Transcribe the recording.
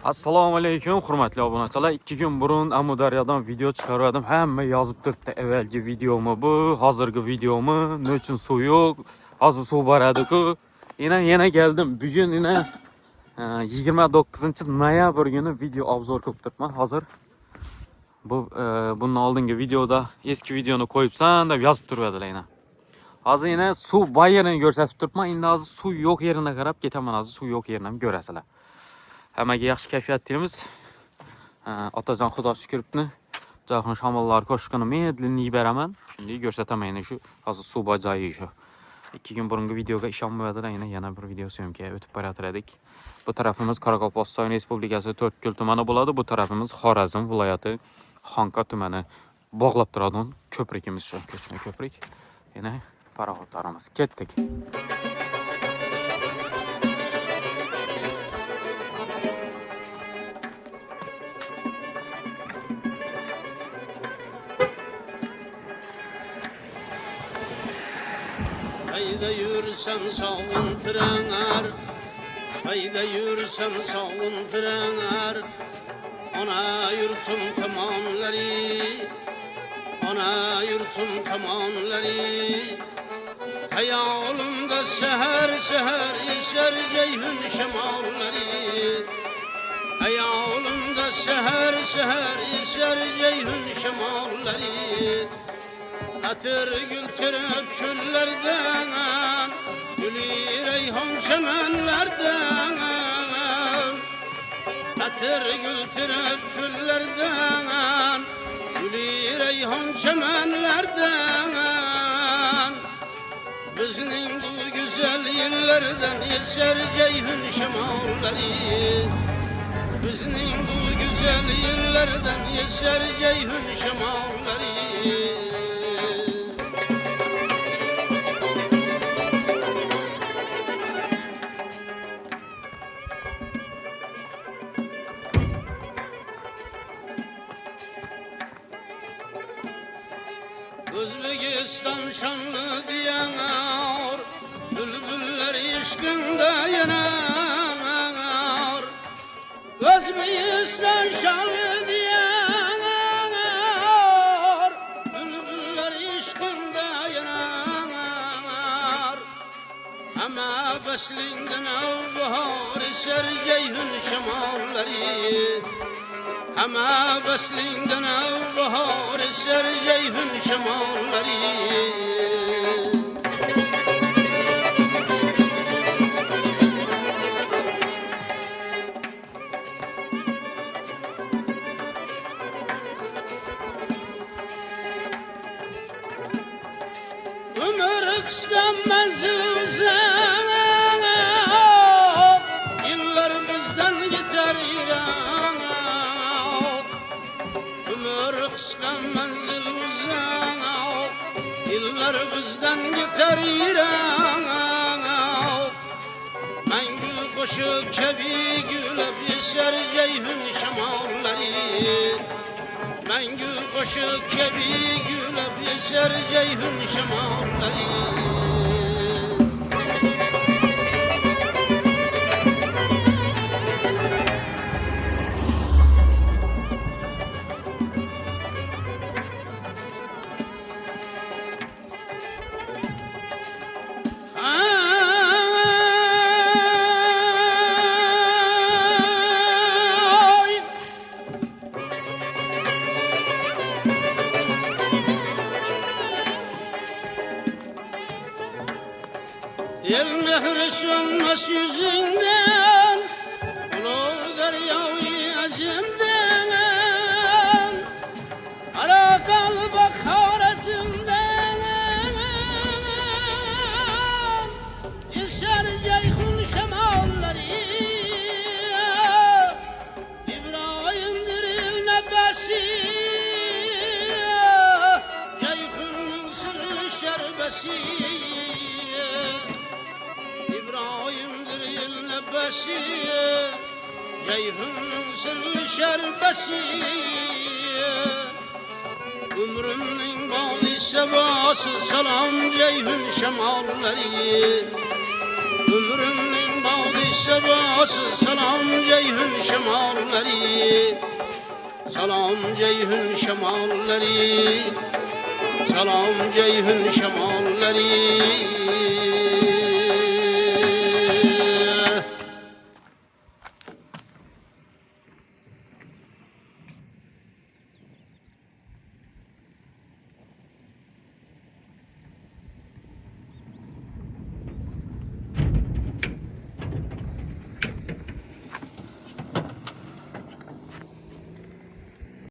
Assalomu alaykum, hurmatli obunachilar. 2 kun burun Amudaryodan video chiqardim. Hamma yozib turibdi, avvalgi videomi bu, hozirgi videomi, ne uchun suv yo'q, hozir suv boradi-ku. Yana geldim. Bugun 29-noyabr kuni video obzor qilib turibman. Hozir bundan oldingi videoda eski videoni qo'yibsan deb yozib turibdilar yana. Hozir yana suv bor yerini ko'rsatib turibman. Endi hozir suv yo'q yerine qarab ketaman. Hozir suv yo'q yerini ham ko'rasizlar. Hammaga yaxshi kayfiyat tilamiz. Otajon xudo shukribni. Jahon shamollar qo'shqini medlenni beraman. Shunday ko'rsataman shu. Hozir suv bor joyi shu. 2 kun burungi videoga ishonmayaptilar. Yana bir video syomkaga o'tib boradik. Bu tarafimiz Qoraqalpog'iston Respublikasi To'rtko'l tumani bo'ladi. Bu tarafimiz Xorazm viloyati Xonqa tumani bog'lab turadigan ko'prikimiz shu. Ko'chma ko'prik. Yana paraxodlarimiz ketdik. Hayda yürüsem sağın trener, hayda yürüsem sağın trener. Ana yurtum tamamları, ana yurtum tamamları. Hayalımda seher seher eser ceyhun şemalları. Hayalımda seher seher eser ceyhun şemalları. Atır gültürüp çöllerden, gülü reyhan çemenlerden. Atır gültürüp çöllerden, gülü reyhan çemenlerden. Bizning bu güzel yerlerden eser ceyhun şemalları. Bizning bu güzel yerlerden eser ceyhun şemalları. Özbekistan şanlı diyanar, bülbüller işkinde yanar. Özbekistan şanlı diyanar, bülbüller işkinde yanar. Ama beslinden avbahar eser ceyhun şemalları. Ama beslinden avbahar eser ceyhun şemalları. Ömür kısa menzil uzak, yıllar bizden yeter irak. Ömür kısa menzil uzak, yıllar bizden yeter irak. Mengü koşup kebi gülüp yeser ceyhun şemalları. Mengü koşup kebi gülüp yeser ceyhun şemalları. El mehri sönmez yüzünden, ulu deryayı azimden. Ara kalbak Xorazm'den, eser ceyhun şemalları. İbrahim'dir il nebesi, ceyhun'un sırrı şerbesi. İbrahim'dir yıl nebesi, ceyhun'un sırrı şerbesi. Ömrümün bağlı sevası salam ceyhun şemalları. Ömrümün bağlı sevası salam ceyhun şemalları. şemalleri. Salam ceyhun şemalleri. Salam ceyhun şemalleri.